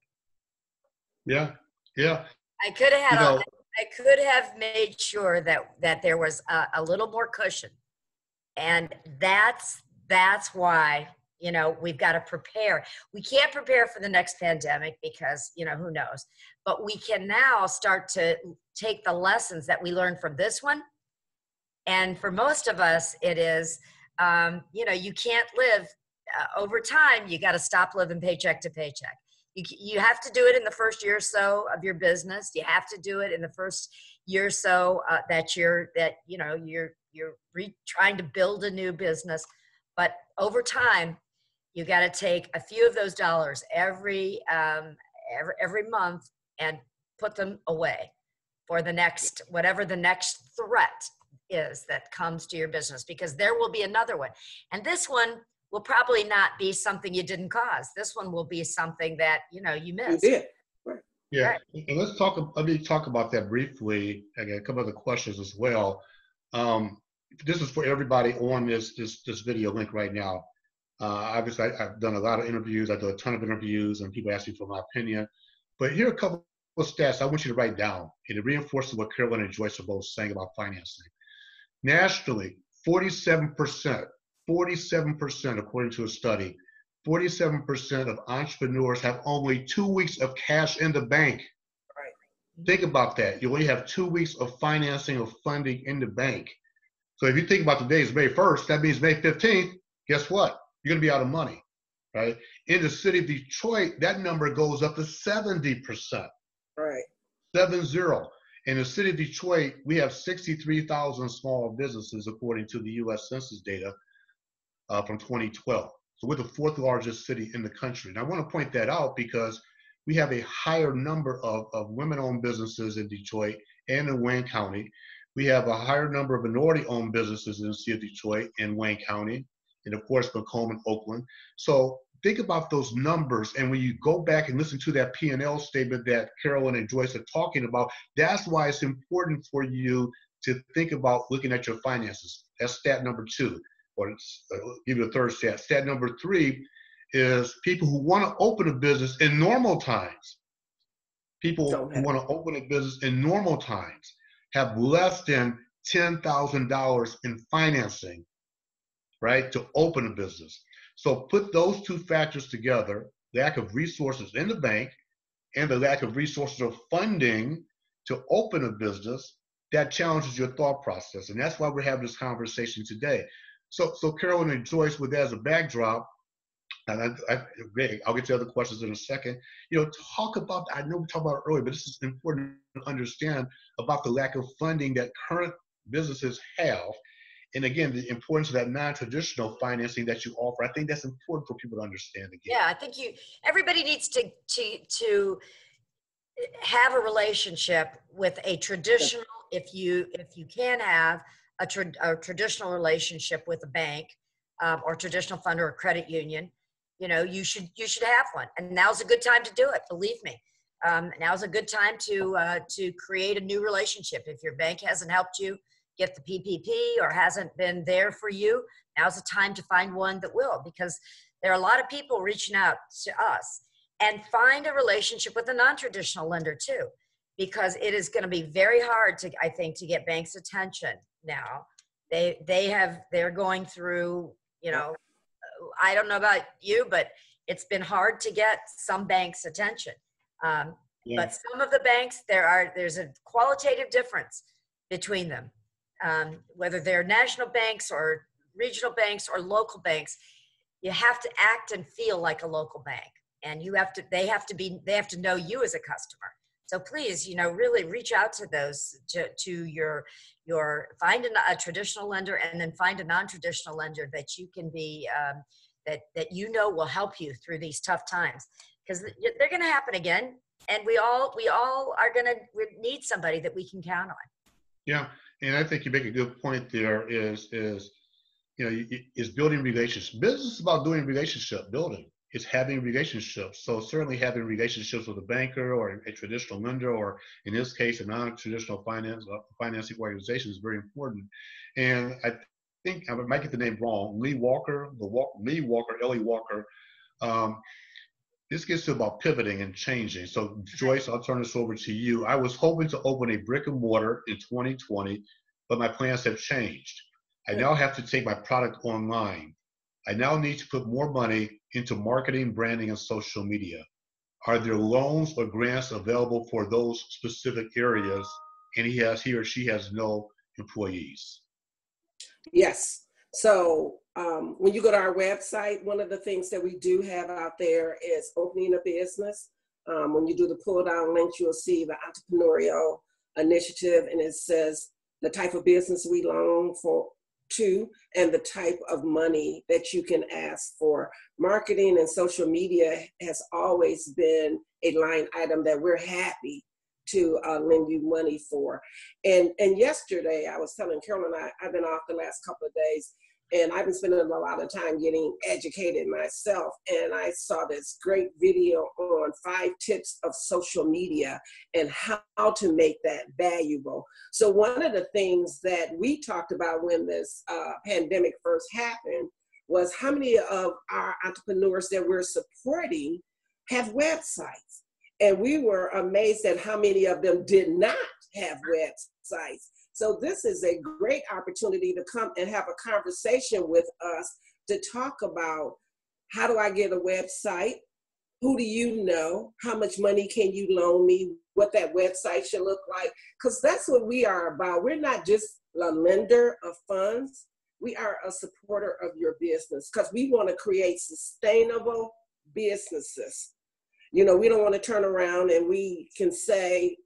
Yeah, yeah. I could have I could have made sure that there was a little more cushion, and that's why, you know, we've got to prepare. We can't prepare for the next pandemic because, you know, who knows, but we can now start to take the lessons that we learned from this one And for most of us, it is, you know, you can't live over time. You got to stop living paycheck to paycheck. You have to do it in the first year or so of your business. You have to do it in the first year or so that you're trying to build a new business. But over time, you got to take a few of those dollars every month and put them away for the next, whatever the next threat is that comes to your business, because there will be another one. And this one will probably not be something you didn't cause. This one will be something that, you know, you missed. You did. Yeah, Right. and let me talk about that briefly. I got a couple other questions as well. This is for everybody on this video link right now. Obviously, I've done a lot of interviews. I do a ton of interviews, and people ask me for my opinion. But here are a couple of stats I want you to write down, and it reinforces what Carolyn and Joyce are both saying about financing. Nationally, 47%, according to a study, 47% of entrepreneurs have only 2 weeks of cash in the bank. Right. Think about that. You only have 2 weeks of financing or funding in the bank. So if you think about today is May 1st, that means May 15th, guess what? You're going to be out of money, right? In the city of Detroit, that number goes up to 70%. Right. 70. In the city of Detroit, we have 63,000 small businesses, according to the U.S. Census data from 2012. So we're the fourth largest city in the country. And I want to point that out because we have a higher number of women-owned businesses in Detroit and in Wayne County. We have a higher number of minority-owned businesses in the city of Detroit and Wayne County, and of course, Macomb and Oakland. So think about those numbers, and when you go back and listen to that P&L statement that Carolyn and Joyce are talking about, that's why it's important for you to think about looking at your finances. That's stat number 2, or give you a third stat. Stat number 3 is people who want to open a business in normal times. People who want to open a business in normal times have less than $10,000 in financing, right, to open a business. So put those two factors together, lack of resources in the bank and the lack of resources of funding to open a business, that challenges your thought process. And that's why we're having this conversation today. So Carolyn and Joyce, with that as a backdrop, and I'll get to other questions in a second, talk about, I know we talked about it earlier, but this is important to understand about the lack of funding that current businesses have. And again, the importance of that non-traditional financing that you offer. I think that's important for people to understand again. Yeah, I think everybody needs to have a relationship with a traditional, if you can have a traditional relationship with a bank or traditional fund or a credit union, you should have one. And now's a good time to do it. Believe me. Now's a good time to create a new relationship. If your bank hasn't helped you get the PPP or hasn't been there for you, now's the time to find one that will, because there are a lot of people reaching out to us. And find a relationship with a non-traditional lender too, because it is going to be very hard I think, to get banks' attention now. They're going through, I don't know about you, but it's been hard to get some banks' attention. But some of the banks, there's a qualitative difference between them. Whether they're national banks or regional banks or local banks, you have to act and feel like a local bank, and they have to know you as a customer. So please, really reach out to those, to your find a traditional lender, and then find a non-traditional lender that you can be, that will help you through these tough times, because they're going to happen again, and we all are going to need somebody that we can count on. Yeah. And I think you make a good point there is building relationships. Business is about doing relationship building. It's having relationships. So certainly having relationships with a banker or a traditional lender, or in this case, a non-traditional financing organization, is very important. And I think I might get the name wrong. Ellie Walker. This gets to about pivoting and changing. So Joyce, I'll turn this over to you. I was hoping to open a brick and mortar in 2020, but my plans have changed. I now have to take my product online. I now need to put more money into marketing, branding, and social media. Are there loans or grants available for those specific areas? And he or she has no employees. Yes. So when you go to our website, one of the things that we do have out there is opening a business. When you do the pull down links, you'll see the entrepreneurial initiative, and it says the type of business we loan to and the type of money that you can ask for. Marketing and social media has always been a line item that we're happy to lend you money for. And yesterday I was telling Carolyn, I've been off the last couple of days, and I've been spending a lot of time getting educated myself. And I saw this great video on 5 tips of social media and how to make that valuable. So one of the things that we talked about when this pandemic first happened was how many of our entrepreneurs that we're supporting have websites. And we were amazed at how many of them did not have websites. So this is a great opportunity to come and have a conversation with us to talk about, how do I get a website? Who do you know? How much money can you loan me? What that website should look like? Because that's what we are about. We're not just a lender of funds. We are a supporter of your business, because we want to create sustainable businesses. You know, we don't want to turn around and we can say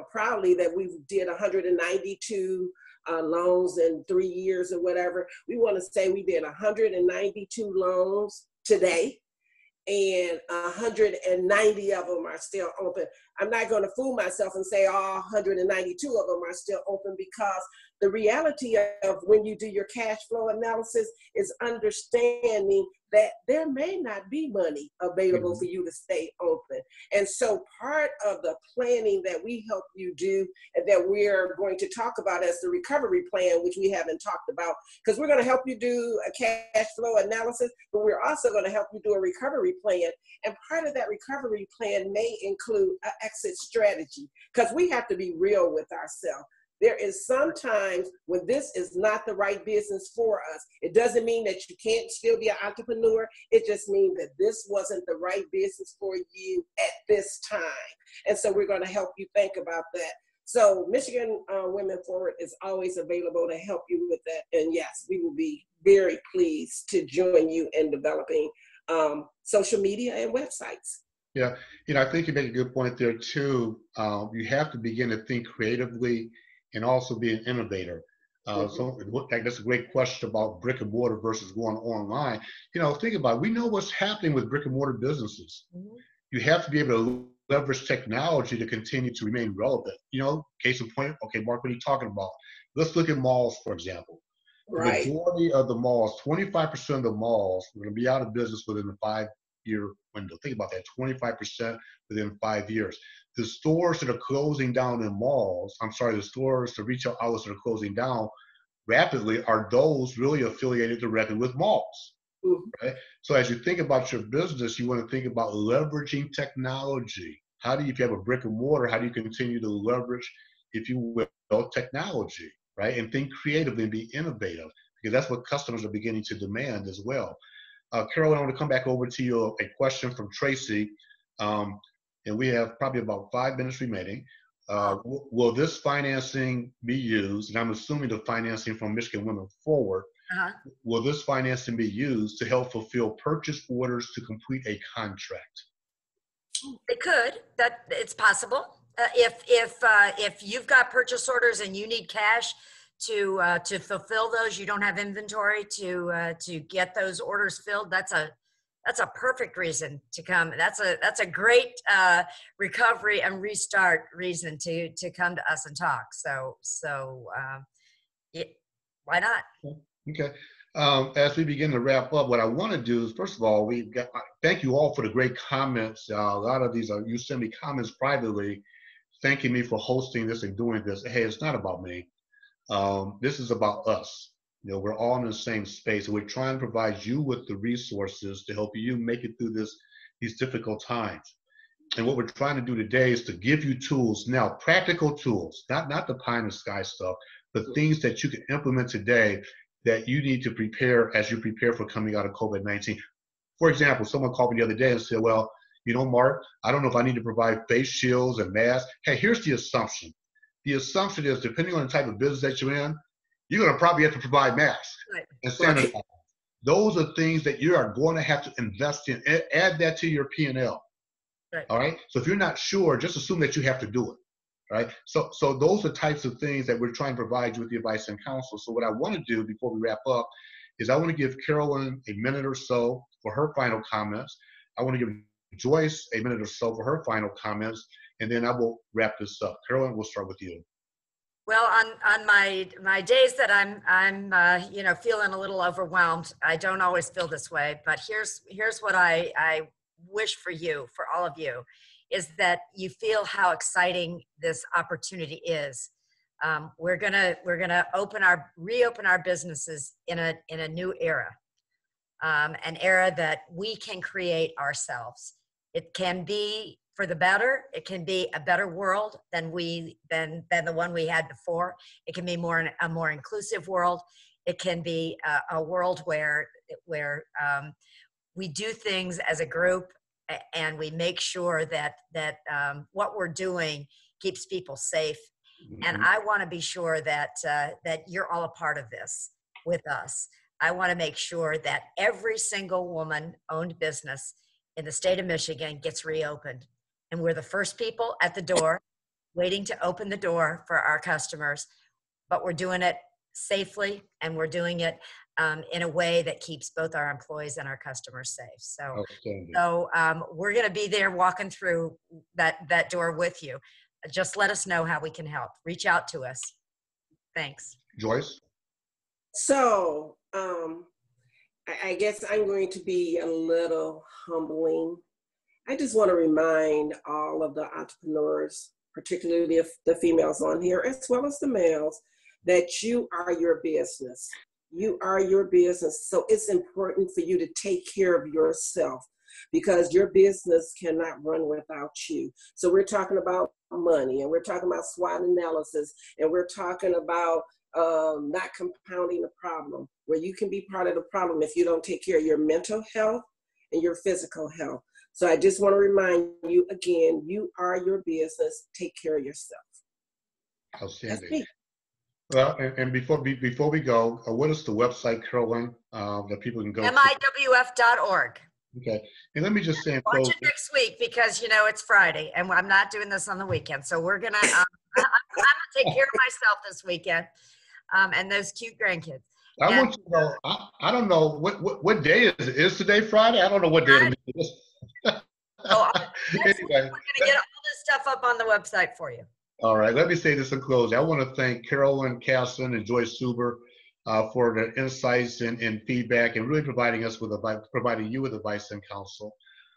proudly that we did 192 loans in 3 years or whatever. We want to say we did 192 loans today, and 190 of them are still open. I'm not going to fool myself and say all 192 of them are still open, because the reality of when you do your cash flow analysis is understanding that there may not be money available for you to stay open. And so part of the planning that we help you do, and that we're going to talk about as the recovery plan, which we haven't talked about, because we're going to help you do a cash flow analysis, but we're also going to help you do a recovery plan. And part of that recovery plan may include an exit strategy, because we have to be real with ourselves. There is sometimes when this is not the right business for us. It doesn't mean that you can't still be an entrepreneur. It just means that this wasn't the right business for you at this time. And so we're going to help you think about that. So Michigan Women Forward is always available to help you with that. And yes, we will be very pleased to join you in developing social media and websites. Yeah, I think you make a good point there too. You have to begin to think creatively and also be an innovator. So that's a great question about brick and mortar versus going online. Think about it. We know what's happening with brick and mortar businesses. You have to be able to leverage technology to continue to remain relevant. Case in point, okay, Mark, what are you talking about? Let's look at malls, for example. Right. The majority of the malls, 25% of the malls are going to be out of business within the 5-year window. Think about that, 25% within 5 years. The stores that are closing down in malls, the retail outlets that are closing down rapidly are those really affiliated directly with malls. Right? So as you think about your business, you want to think about leveraging technology. If you have a brick and mortar, how do you continue to leverage, if you will, technology, right? And think creatively and be innovative, because that's what customers are beginning to demand as well. Carolyn, I want to come back over to you, a question from Tracy. And we have probably about 5 minutes remaining. Will this financing be used, and I'm assuming the financing from Michigan Women Forward, will this financing be used to help fulfill purchase orders to complete a contract? It could. It's possible. If you've got purchase orders and you need cash to fulfill those, you don't have inventory to get those orders filled, that's a perfect reason to come. That's a great recovery and restart reason to come to us and talk. Why not? Okay. As we begin to wrap up, what I want to do is, first of all, thank you all for the great comments. A lot of these you send me comments privately, thanking me for hosting this and doing this. Hey, it's not about me. This is about us. We're all in the same space, and we're trying to provide you with the resources to help you make it through these difficult times. And what we're trying to do today is to give you tools now, practical tools, not the pie in the sky stuff, but things that you can implement today that you need to prepare as you prepare for coming out of COVID-19. For example, someone called me the other day and said, well, Mark, I don't know if I need to provide face shields and masks. Hey, here's the assumption. The assumption is, depending on the type of business that you're in, you're going to probably have to provide masks Right. and sanitize. Those are things that you are going to have to invest in. Add that to your P&L. Right. All right. So if you're not sure, just assume that you have to do it. Right. So those are types of things that we're trying to provide you with the advice and counsel. So what I want to do before we wrap up is I want to give Carolyn a minute or so for her final comments. I want to give Joyce a minute or so for her final comments, and then I will wrap this up. Carolyn, we'll start with you. Well, on my days that I'm you know, feeling a little overwhelmed, I don't always feel this way, but here's what I wish for you, for all of you, is that you feel how exciting this opportunity is. We're gonna reopen our businesses in a new era, an era that we can create ourselves. It can be for the better. It can be a better world than the one we had before. It can be a more inclusive world. It can be a world where we do things as a group, and we make sure that what we're doing keeps people safe. Mm-hmm. And I want to be sure that you're all a part of this with us. I want to make sure that every single woman-owned business in the state of Michigan gets reopened. And we're the first people at the door, waiting to open the door for our customers. But we're doing it safely, and we're doing it in a way that keeps both our employees and our customers safe. So we're going to be there walking through that door with you. Just let us know how we can help. Reach out to us. Thanks. Joyce? So I guess I'm going to be a little humbling. I just want to remind all of the entrepreneurs, particularly the females on here, as well as the males, that you are your business. You are your business. So it's important for you to take care of yourself, because your business cannot run without you. So we're talking about money, and we're talking about SWOT analysis, and we're talking about not compounding the problem, where you can be part of the problem if you don't take care of your mental health and your physical health. So I just want to remind you again, you are your business. Take care of yourself. Outstanding. Well, and before we go, what is the website, Carolyn, that people can go to? MWF.org. Okay. And let me just say, watch it next week, because, you know, it's Friday and I'm not doing this on the weekend. So we're going to, I'm going to take care of myself this weekend, and those cute grandkids. I want you to know, I don't know what day is it? Is today Friday? I don't know what day it is. Next week, we're going to get all this stuff up on the website for you. All right. Let me say this in closing. I want to thank Carolyn, Cassin, and Joyce Suber for their insights and feedback, and really providing you with advice and counsel.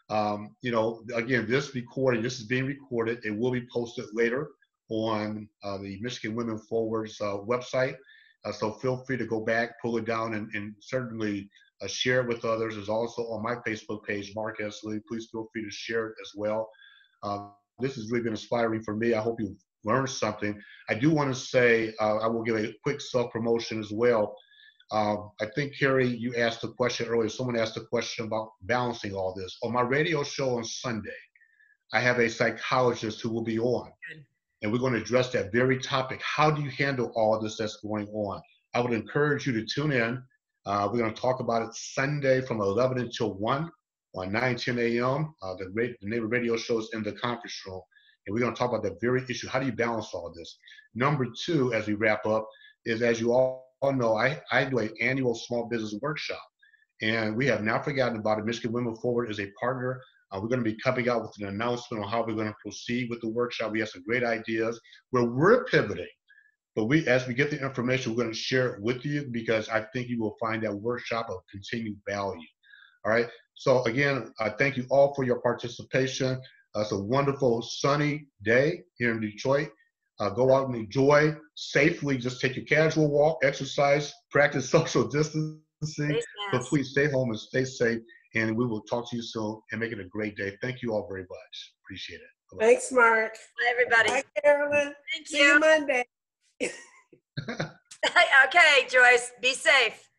You know, again, this is being recorded. It will be posted later on the Michigan Women Forward's website. So feel free to go back, pull it down, and certainly share it with others. It's also on my Facebook page, Mark S. Lee. Please feel free to share it as well. This has really been inspiring for me. I hope you've learned something. I do want to say, I will give a quick self-promotion as well. I think, Carrie, you asked a question earlier. Someone asked a question about balancing all this. On my radio show on Sunday, I have a psychologist who will be on. And we're going to address that very topic. How do you handle all this that's going on? I would encourage you to tune in. We're going to talk about it Sunday from 11 until 1 on 9:10 a.m. The name of the radio show is In the Conference Room. And we're going to talk about that very issue. How do you balance all this? Number two, as we wrap up, is, as you all know, I do an annual small business workshop. And we have not forgotten about it. Michigan Women Forward is a partner. We're going to be coming out with an announcement on how we're going to proceed with the workshop. We have some great ideas where we're pivoting. But as we get the information, we're going to share it with you, because I think you will find that workshop of continued value. All right. So again, thank you all for your participation. It's a wonderful sunny day here in Detroit. Go out and enjoy safely. Just take your casual walk, exercise, practice social distancing. But please stay home and stay safe. And we will talk to you soon, and make it a great day. Thank you all very much. Appreciate it. Bye-bye. Thanks, Mark. Bye, everybody. Bye, Carolyn. Thank you. See you Monday. Okay, Joyce, be safe.